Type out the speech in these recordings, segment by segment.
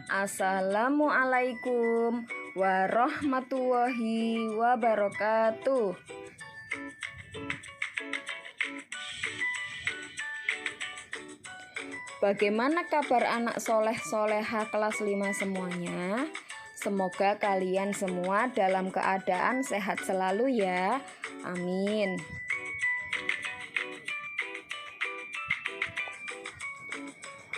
Assalamualaikum warahmatullahi wabarakatuh. Bagaimana kabar anak soleh-soleha kelas 5 semuanya? Semoga kalian semua dalam keadaan sehat selalu ya. Amin.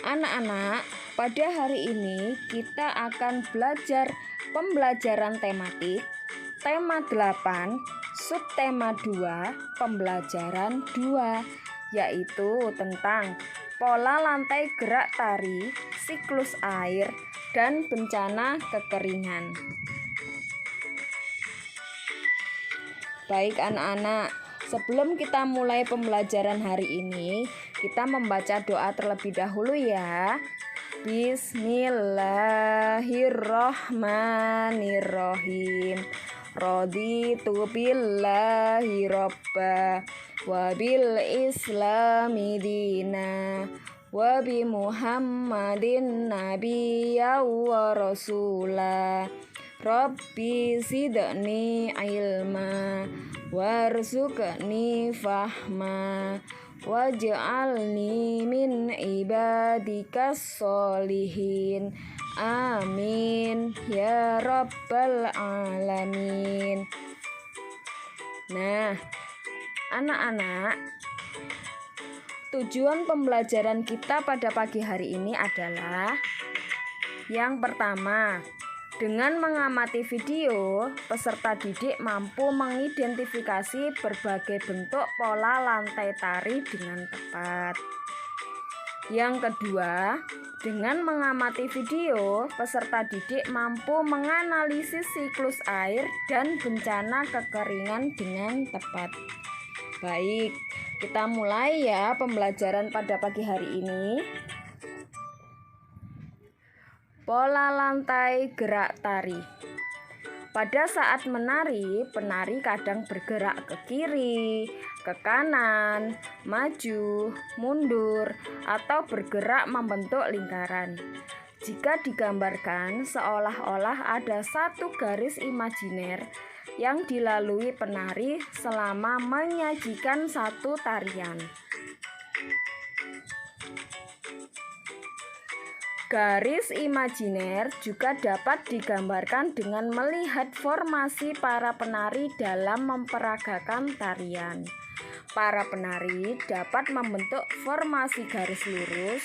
Anak-anak, pada hari ini kita akan belajar pembelajaran tematik tema 8, subtema 2, pembelajaran 2, yaitu tentang pola lantai gerak tari, siklus air, dan bencana kekeringan. Baik anak-anak, sebelum kita mulai pembelajaran hari ini, kita membaca doa terlebih dahulu ya. Bismillahirrohmanirrohim. Raditu billahi robba wa bil islami dina wa bi muhammadin nabiyya wa rasula. Rabbi zidni ilma warzuqni fahma waj'alni min ibadikas sholihin. Amin ya rabbal alamin. Nah, anak-anak, tujuan pembelajaran kita pada pagi hari ini adalah yang pertama, dengan mengamati video, peserta didik mampu mengidentifikasi berbagai bentuk pola lantai tari dengan tepat. Yang kedua, dengan mengamati video, peserta didik mampu menganalisis siklus air dan bencana kekeringan dengan tepat. Baik, kita mulai ya pembelajaran pada pagi hari ini. Pola lantai gerak tari. Pada saat menari, penari kadang bergerak ke kiri, ke kanan, maju, mundur, atau bergerak membentuk lingkaran. Jika digambarkan, seolah-olah ada satu garis imajiner yang dilalui penari selama menyajikan satu tarian. Garis imajiner juga dapat digambarkan dengan melihat formasi para penari dalam memperagakan tarian. Para penari dapat membentuk formasi garis lurus,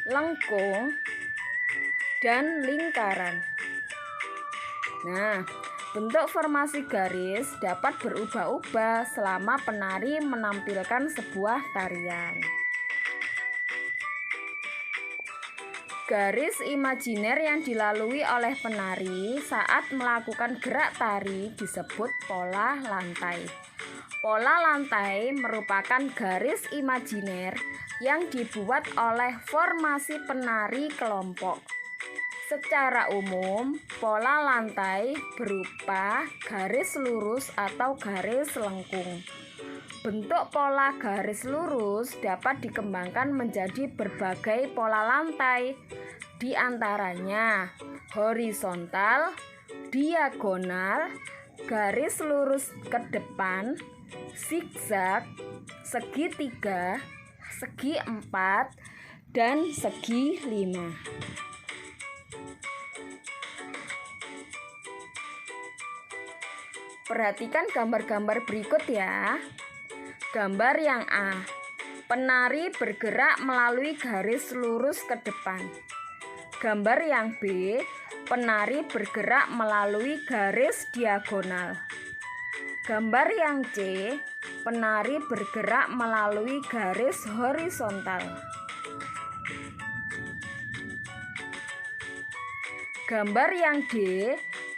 lengkung, dan lingkaran. Nah, bentuk formasi garis dapat berubah-ubah selama penari menampilkan sebuah tarian. Garis imajiner yang dilalui oleh penari saat melakukan gerak tari disebut pola lantai. Pola lantai merupakan garis imajiner yang dibuat oleh formasi penari kelompok. Secara umum, pola lantai berupa garis lurus atau garis lengkung. Bentuk pola garis lurus dapat dikembangkan menjadi berbagai pola lantai, di antaranya horizontal, diagonal, garis lurus ke depan, zigzag, segitiga, segi empat, dan segi 5. Perhatikan gambar-gambar berikut ya. Gambar yang A, penari bergerak melalui garis lurus ke depan. Gambar yang B, penari bergerak melalui garis diagonal. Gambar yang C, penari bergerak melalui garis horizontal. Gambar yang D,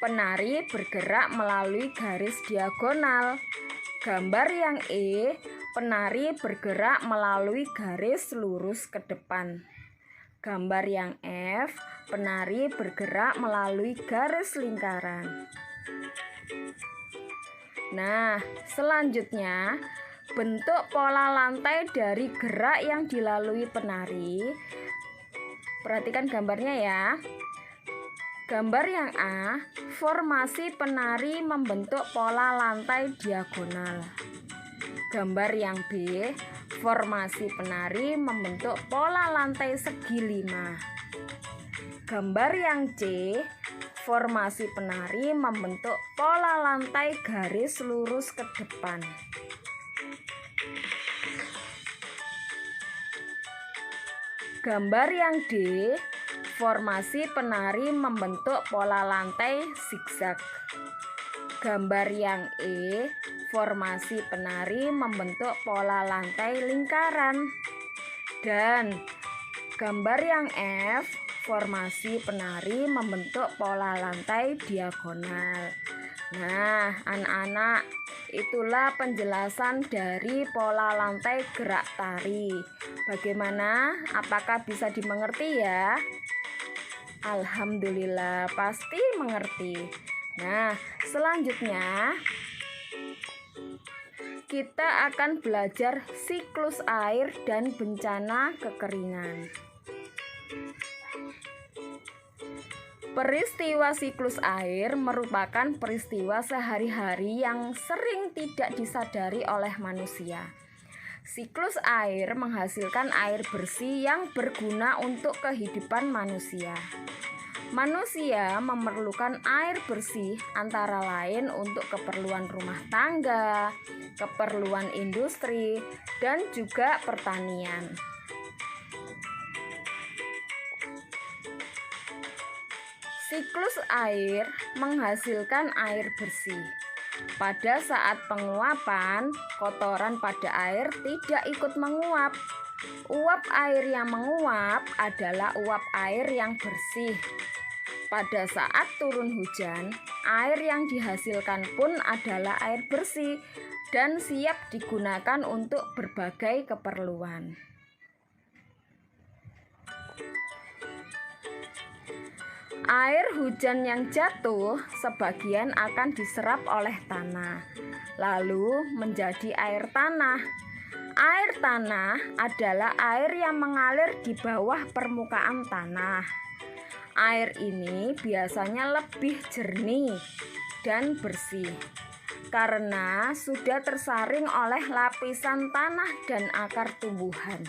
penari bergerak melalui garis diagonal. Gambar yang E, penari bergerak melalui garis lurus ke depan. Gambar yang F, penari bergerak melalui garis lingkaran. Nah, selanjutnya bentuk pola lantai dari gerak yang dilalui penari Perhatikan gambarnya ya. Gambar yang A, formasi penari membentuk pola lantai diagonal. Gambar yang B, formasi penari membentuk pola lantai segi 5. Gambar yang C, formasi penari membentuk pola lantai garis lurus ke depan. Gambar yang D, formasi penari membentuk pola lantai zigzag. Gambar yang E, formasi penari membentuk pola lantai lingkaran. Dan gambar yang F, formasi penari membentuk pola lantai diagonal. Nah, anak-anak, itulah penjelasan dari pola lantai gerak tari. Bagaimana? Apakah bisa dimengerti ya? Alhamdulillah, pasti mengerti. Nah, selanjutnya kita akan belajar siklus air dan bencana kekeringan. Peristiwa siklus air merupakan peristiwa sehari-hari yang sering tidak disadari oleh manusia. Siklus air menghasilkan air bersih yang berguna untuk kehidupan manusia. Manusia memerlukan air bersih antara lain untuk keperluan rumah tangga, keperluan industri, dan juga pertanian. Siklus air menghasilkan air bersih. Pada saat penguapan, kotoran pada air tidak ikut menguap. Uap air yang menguap adalah uap air yang bersih. Pada saat turun hujan, air yang dihasilkan pun adalah air bersih dan siap digunakan untuk berbagai keperluan. Air hujan yang jatuh sebagian akan diserap oleh tanah, lalu menjadi air tanah. Air tanah adalah air yang mengalir di bawah permukaan tanah. Air ini biasanya lebih jernih dan bersih karena sudah tersaring oleh lapisan tanah dan akar tumbuhan.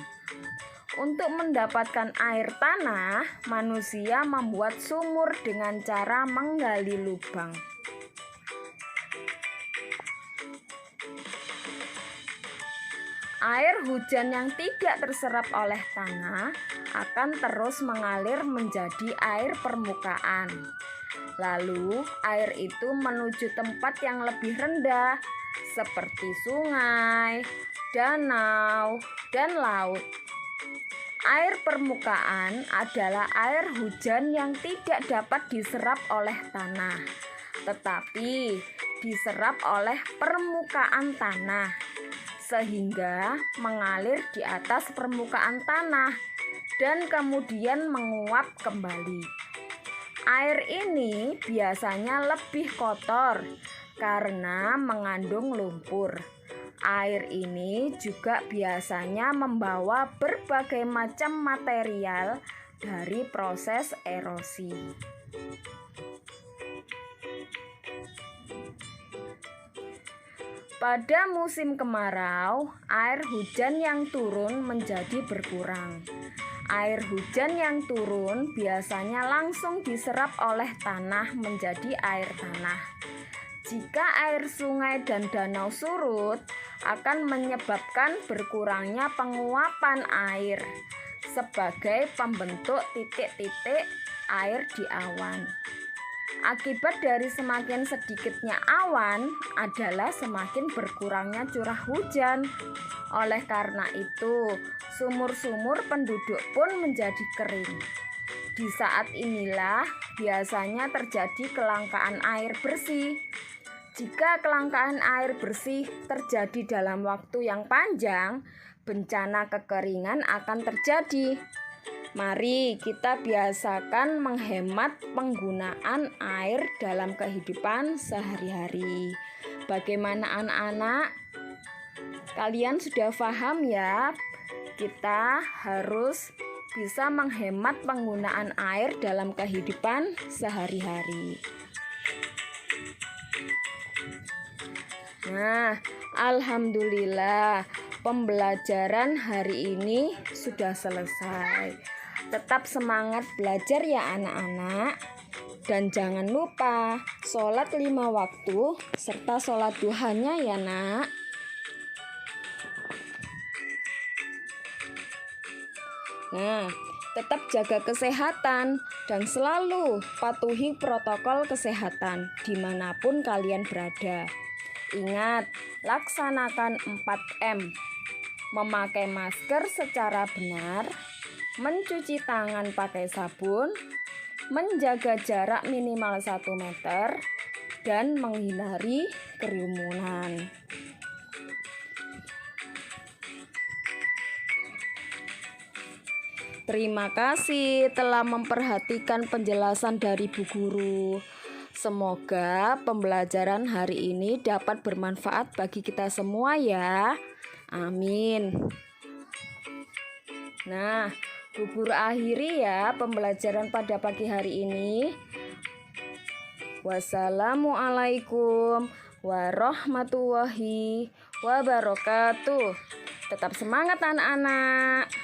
Untuk mendapatkan air tanah, manusia membuat sumur dengan cara menggali lubang. Air hujan yang tidak terserap oleh tanah akan terus mengalir menjadi air permukaan. Lalu, air itu menuju tempat yang lebih rendah, seperti sungai, danau, dan laut. Air permukaan adalah air hujan yang tidak dapat diserap oleh tanah, tetapi diserap oleh permukaan tanah, sehingga mengalir di atas permukaan tanah dan kemudian menguap kembali. Air ini biasanya lebih kotor karena mengandung lumpur. Air ini juga biasanya membawa berbagai macam material dari proses erosi. Pada musim kemarau, air hujan yang turun menjadi berkurang. Air hujan yang turun biasanya langsung diserap oleh tanah menjadi air tanah. Jika air sungai dan danau surut, akan menyebabkan berkurangnya penguapan air sebagai pembentuk titik-titik air di awan. Akibat dari semakin sedikitnya awan adalah semakin berkurangnya curah hujan. Oleh karena itu, sumur-sumur penduduk pun menjadi kering. Di saat inilah biasanya terjadi kelangkaan air bersih. Jika kelangkaan air bersih terjadi dalam waktu yang panjang, bencana kekeringan akan terjadi. Mari kita biasakan menghemat penggunaan air dalam kehidupan sehari-hari. Bagaimana anak-anak? Kalian sudah paham ya? Kita harus bisa menghemat penggunaan air dalam kehidupan sehari-hari. Nah, alhamdulillah pembelajaran hari ini sudah selesai. Tetap semangat belajar ya anak-anak. Dan jangan lupa sholat 5 waktu serta sholat duhanya ya nak. Nah, tetap jaga kesehatan dan selalu patuhi protokol kesehatan dimanapun kalian berada. Ingat, laksanakan 4M. Memakai masker secara benar, mencuci tangan pakai sabun, menjaga jarak minimal 1 meter, dan menghindari kerumunan. Terima kasih telah memperhatikan penjelasan dari Bu Guru. Semoga pembelajaran hari ini dapat bermanfaat bagi kita semua ya. Amin. Nah, Bu Guru akhiri ya pembelajaran pada pagi hari ini. Wassalamualaikum warahmatullahi wabarakatuh. Tetap semangat anak-anak.